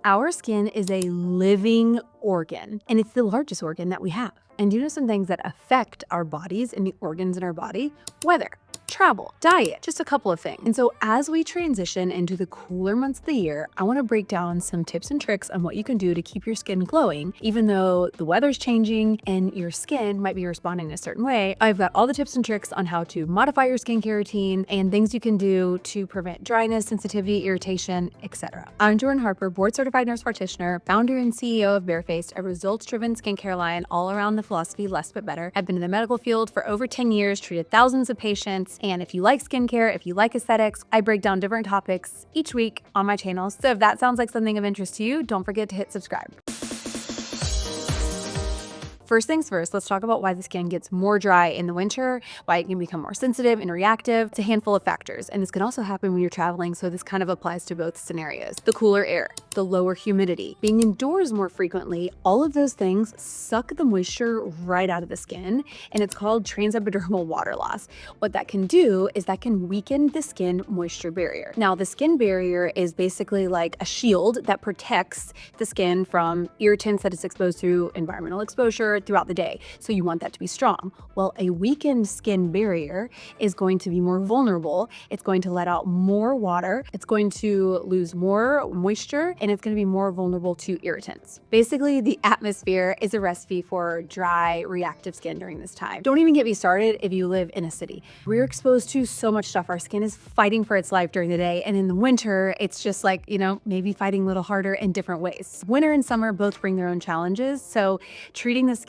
Our skin is a living organ, and it's the largest organ that we have. And you know some things that affect our bodies and the organs in our body? Weather, travel, diet, just a couple of things. And so as we transition into the cooler months of the year, I want to break down some tips and tricks on what you can do to keep your skin glowing, even though the weather's changing and your skin might be responding in a certain way. I've got all the tips and tricks on how to modify your skincare routine and things you can do to prevent dryness, sensitivity, irritation, etc. I'm Jordan Harper, board certified nurse practitioner, founder and CEO of Barefaced, a results-driven skincare line all around the philosophy less but better. I've been in the medical field for over 10 years, treated thousands of patients, and if you like skincare, if you like aesthetics, I break down different topics each week on my channel. So if that sounds like something of interest to you, don't forget to hit subscribe. First things first, let's talk about why the skin gets more dry in the winter, why it can become more sensitive and reactive. It's a handful of factors, and this can also happen when you're traveling, so this kind of applies to both scenarios. The cooler air, the lower humidity, being indoors more frequently, all of those things suck the moisture right out of the skin, and it's called transepidermal water loss. What that can do is that can weaken the skin moisture barrier. Now, the skin barrier is basically like a shield that protects the skin from irritants that it's exposed to, environmental exposure, throughout the day. So you want that to be strong. Well, a weakened skin barrier is going to be more vulnerable. It's going to let out more water. It's going to lose more moisture, and it's going to be more vulnerable to irritants. Basically, the atmosphere is a recipe for dry, reactive skin during this time. Don't even get me started if you live in a city. We're exposed to so much stuff. Our skin is fighting for its life during the day, and in the winter, it's just like, maybe fighting a little harder in different ways. Winter and summer both bring their own challenges, so treating the skin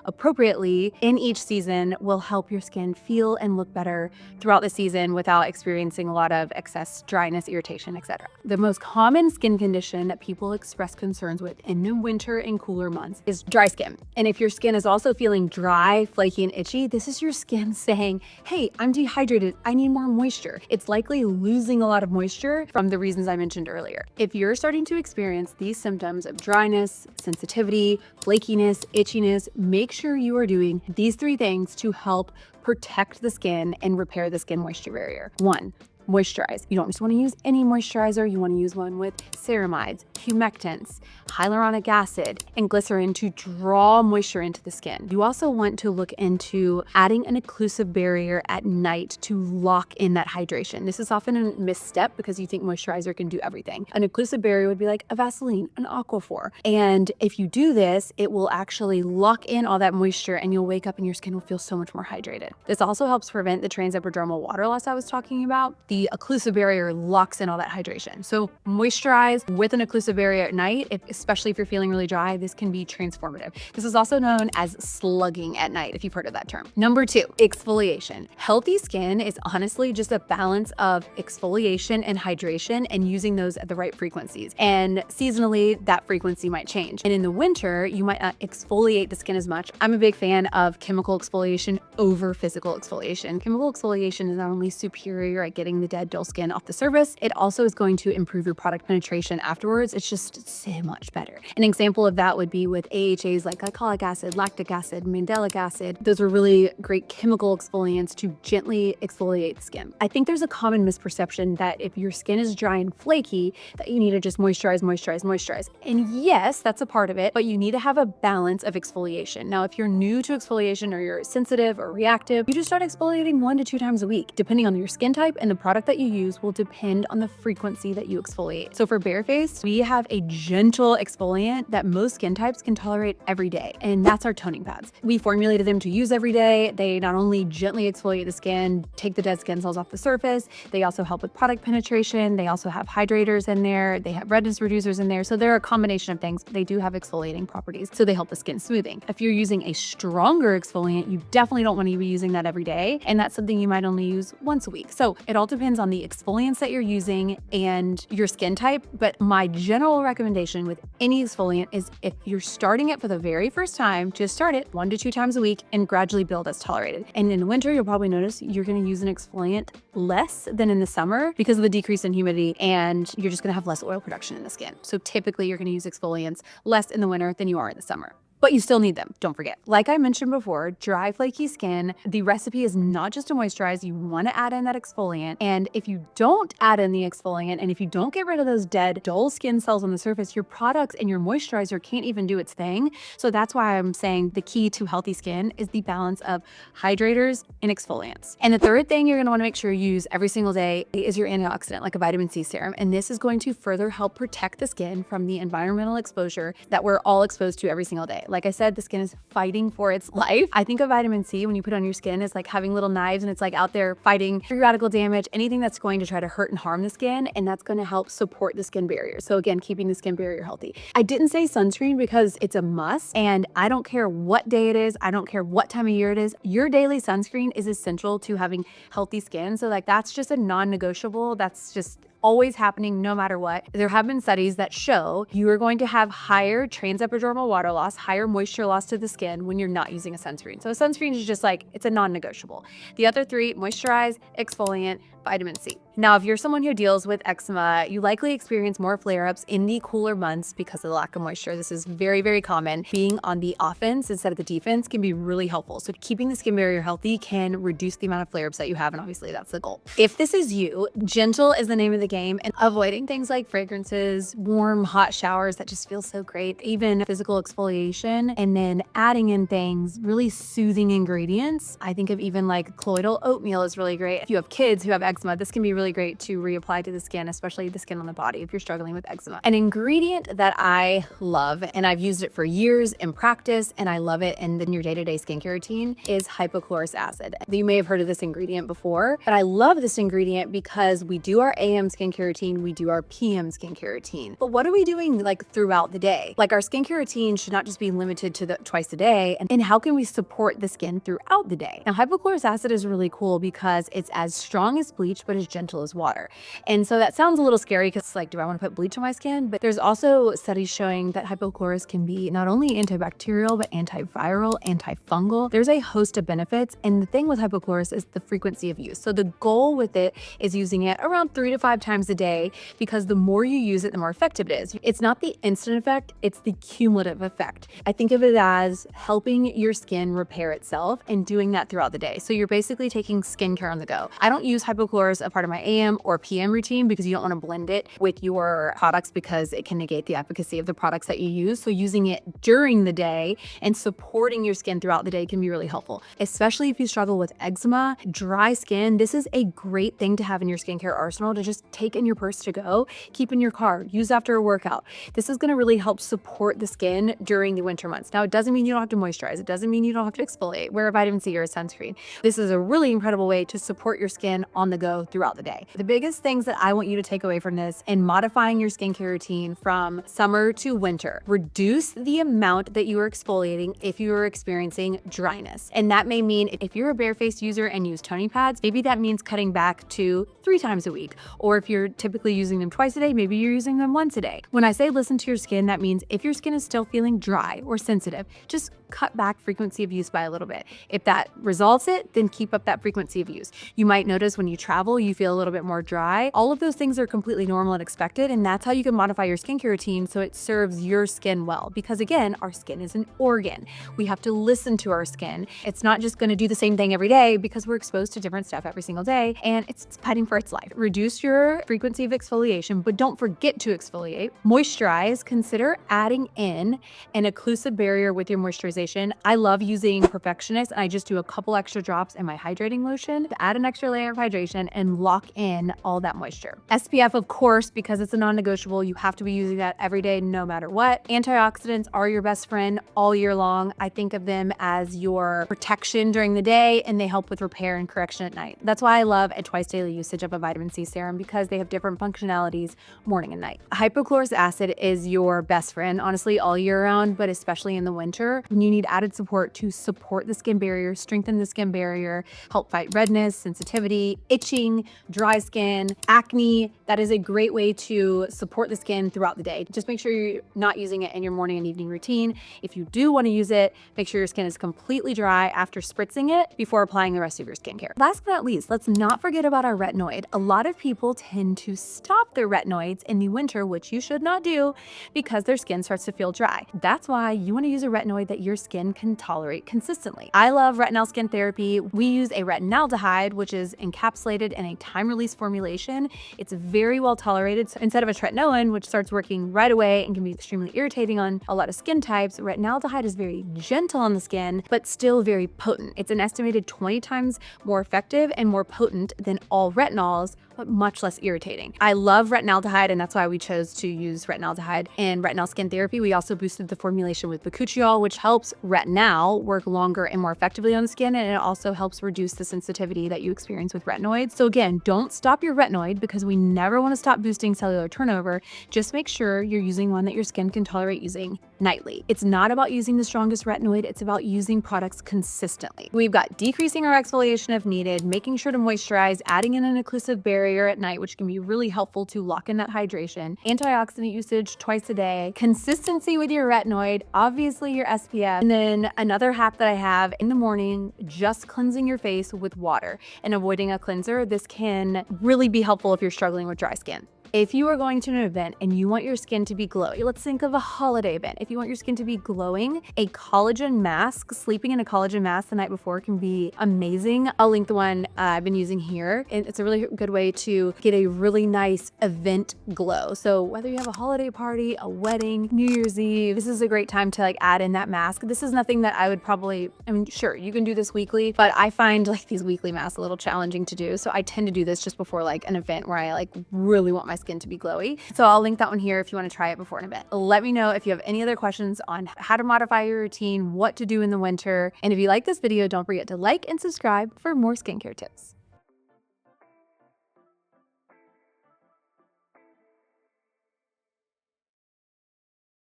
appropriately in each season will help your skin feel and look better throughout the season without experiencing a lot of excess dryness, irritation, etc. The most common skin condition that people express concerns with in the winter and cooler months is dry skin. And if your skin is also feeling dry, flaky, and itchy, this is your skin saying, hey, I'm dehydrated, I need more moisture. It's likely losing a lot of moisture from the reasons I mentioned earlier. If you're starting to experience these symptoms of dryness, sensitivity, flakiness, itchiness, make sure you are doing these 3 things to help protect the skin and repair the skin moisture barrier. 1, moisturize. You don't just want to use any moisturizer. You want to use one with ceramides, humectants, hyaluronic acid, and glycerin to draw moisture into the skin. You also want to look into adding an occlusive barrier at night to lock in that hydration. This is often a misstep because you think moisturizer can do everything. An occlusive barrier would be like a Vaseline, an Aquaphor. And if you do this, it will actually lock in all that moisture and you'll wake up and your skin will feel so much more hydrated. This also helps prevent the transepidermal water loss I was talking about. The occlusive barrier locks in all that hydration. So moisturize with an occlusive barrier at night, especially if you're feeling really dry. This can be transformative. This is also known as slugging at night, if you've heard of that term. Number 2, exfoliation. Healthy skin is honestly just a balance of exfoliation and hydration and using those at the right frequencies. And seasonally, that frequency might change. And in the winter, you might not exfoliate the skin as much. I'm a big fan of chemical exfoliation over physical exfoliation. Chemical exfoliation is not only superior at getting the dead, dull skin off the surface, it also is going to improve your product penetration afterwards. It's just so much better. An example of that would be with AHAs like glycolic acid, lactic acid, mandelic acid. Those are really great chemical exfoliants to gently exfoliate the skin. I think there's a common misperception that if your skin is dry and flaky, that you need to just moisturize, moisturize, moisturize. And yes, that's a part of it, but you need to have a balance of exfoliation. Now, if you're new to exfoliation or you're sensitive or reactive, you just start exfoliating 1 to 2 times a week. Depending on your skin type and the product that you use will depend on the frequency that you exfoliate. So for Barefaced, we have a gentle exfoliant that most skin types can tolerate every day, and that's our toning pads. We formulated them to use every day. They not only gently exfoliate the skin, take the dead skin cells off the surface, they also help with product penetration. They also have hydrators in there. They have redness reducers in there. So they're a combination of things. They do have exfoliating properties, so they help the skin smoothing. If you're using a stronger exfoliant, you definitely don't want to be using that every day, and that's something you might only use once a week. So it all depends on the exfoliants that you're using and your skin type, but my general recommendation with any exfoliant is if you're starting it for the very first time, just start it 1 to 2 times a week and gradually build as tolerated. And in the winter, you'll probably notice you're going to use an exfoliant less than in the summer because of the decrease in humidity, and you're just going to have less oil production in the skin. So typically you're going to use exfoliants less in the winter than you are in the summer. but you still need them. Don't forget. Like I mentioned before, dry, flaky skin, the recipe is not just to moisturize. You want to add in that exfoliant. And if you don't add in the exfoliant, and if you don't get rid of those dead, dull skin cells on the surface, your products and your moisturizer can't even do its thing. So that's why I'm saying the key to healthy skin is the balance of hydrators and exfoliants. And the third thing you're going to want to make sure you use every single day is your antioxidant, like a vitamin C serum. And this is going to further help protect the skin from the environmental exposure that we're all exposed to every single day. Like I said, the skin is fighting for its life. I think of vitamin C when you put it on your skin as like having little knives, and it's like out there fighting free radical damage, anything that's going to try to hurt and harm the skin, and that's going to help support the skin barrier. So again, keeping the skin barrier healthy. I didn't say sunscreen because it's a must, and I don't care what day it is, I don't care what time of year it is, your daily sunscreen is essential to having healthy skin. So like that's just a non-negotiable. That's just always happening no matter what. There have been studies that show you are going to have higher transepidermal water loss, higher moisture loss to the skin when you're not using a sunscreen. So a sunscreen is just like, it's a non-negotiable. The other three, moisturize, exfoliant, vitamin C. Now, if you're someone who deals with eczema, you likely experience more flare-ups in the cooler months because of the lack of moisture. This is very, very common. Being on the offense instead of the defense can be really helpful. So keeping the skin barrier healthy can reduce the amount of flare-ups that you have, and obviously that's the goal. If this is you, gentle is the name of the game, and avoiding things like fragrances, warm, hot showers that just feel so great, even physical exfoliation, and then adding in things, really soothing ingredients. I think of even like colloidal oatmeal is really great. If you have kids who have eczema, this can be really great to reapply to the skin, especially the skin on the body if you're struggling with eczema. An ingredient that I love, and I've used it for years in practice, and I love it in your day-to-day skincare routine, is hypochlorous acid. You may have heard of this ingredient before, but I love this ingredient because we do our AM skincare routine, we do our PM skincare routine. But what are we doing like throughout the day? Like our skincare routine should not just be limited to the twice a day, and how can we support the skin throughout the day? Now, hypochlorous acid is really cool because it's as strong as bleach, but as gentle as water. And so that sounds a little scary because it's like, do I want to put bleach on my skin? But there's also studies showing that hypochlorous can be not only antibacterial, but antiviral, antifungal. There's a host of benefits. And the thing with hypochlorous is the frequency of use. So the goal with it is using it around 3 to 5 times a day, because the more you use it, the more effective it is. It's not the instant effect, it's the cumulative effect. I think of it as helping your skin repair itself and doing that throughout the day. So you're basically taking skincare on the go. I don't use hypochlorous a part of my AM or PM routine because you don't want to blend it with your products because it can negate the efficacy of the products that you use. So using it during the day and supporting your skin throughout the day can be really helpful, especially if you struggle with eczema, dry skin. This is a great thing to have in your skincare arsenal to just take in your purse to go, keep in your car, use after a workout. This is going to really help support the skin during the winter months. Now, it doesn't mean you don't have to moisturize. It doesn't mean you don't have to exfoliate, wear a vitamin C or a sunscreen. This is a really incredible way to support your skin on the go throughout the day. The biggest things that I want you to take away from this in modifying your skincare routine from summer to winter: reduce the amount that you are exfoliating if you are experiencing dryness. And that may mean if you're a barefaced user and use toning pads, maybe that means cutting back to 3 times a week. Or if you're typically using them twice a day, maybe you're using them once a day. When I say listen to your skin, that means if your skin is still feeling dry or sensitive, just cut back frequency of use by a little bit. If that resolves it, then keep up that frequency of use. You might notice when you travel, you feel a little bit more dry. All of those things are completely normal and expected, and that's how you can modify your skincare routine so it serves your skin well. Because again, our skin is an organ. We have to listen to our skin. It's not just going to do the same thing every day because we're exposed to different stuff every single day, and it's fighting for its life. Reduce your frequency of exfoliation, but don't forget to exfoliate. Moisturize. Consider adding in an occlusive barrier with your moisturization. I love using Perfectionist, and I just do a couple extra drops in my hydrating lotion to add an extra layer of hydration and lock in all that moisture. SPF, of course, because it's a non-negotiable. You have to be using that every day, no matter what. Antioxidants are your best friend all year long. I think of them as your protection during the day, and they help with repair and correction at night. That's why I love a twice daily usage of a vitamin C serum, because they have different functionalities morning and night. Hypochlorous acid is your best friend, honestly, all year round, but especially in the winter. When you need added support to support the skin barrier, strengthen the skin barrier, help fight redness, sensitivity, itching, dry skin, acne, that is a great way to support the skin throughout the day. Just make sure you're not using it in your morning and evening routine. If you do want to use it, make sure your skin is completely dry after spritzing it before applying the rest of your skincare. Last but not least, let's not forget about our retinoid. A lot of people tend to stop their retinoids in the winter, which you should not do because their skin starts to feel dry. That's why you want to use a retinoid that your skin can tolerate consistently. I love retinol skin therapy. We use a retinaldehyde, which is encapsulated in a time-release formulation. It's very well tolerated. So instead of a tretinoin, which starts working right away and can be extremely irritating on a lot of skin types, retinaldehyde is very gentle on the skin, but still very potent. It's an estimated 20 times more effective and more potent than all retinols, but much less irritating. I love retinaldehyde, and that's why we chose to use retinaldehyde in retinol skin therapy. We also boosted the formulation with bakuchiol, which helps retinol work longer and more effectively on the skin, and it also helps reduce the sensitivity that you experience with retinoids. So again, don't stop your retinoid because we never want to stop boosting cellular turnover. Just make sure you're using one that your skin can tolerate using nightly. It's not about using the strongest retinoid, it's about using products consistently. We've got decreasing our exfoliation if needed, making sure to moisturize, adding in an occlusive barrier at night, which can be really helpful to lock in that hydration, antioxidant usage twice a day, consistency with your retinoid, obviously your SPF, and then another hack that I have in the morning, just cleansing your face with water and avoiding a cleanser. This can really be helpful if you're struggling with dry skin. If you are going to an event and you want your skin to be glowy, let's think of a holiday event. If you want your skin to be glowing, a collagen mask, sleeping in a collagen mask the night before can be amazing. I'll link the one I've been using here. It's a really good way to get a really nice event glow. So whether you have a holiday party, a wedding, New Year's Eve, this is a great time to like add in that mask. This is nothing that I would probably, I mean, sure, you can do this weekly, but I find like these weekly masks a little challenging to do. So I tend to do this just before like an event where I like really want my skin to be glowy. So I'll link that one here if you want to try it before an event. Let me know if you have any other questions on how to modify your routine, what to do in the winter. And if you like this video, don't forget to like and subscribe for more skincare tips.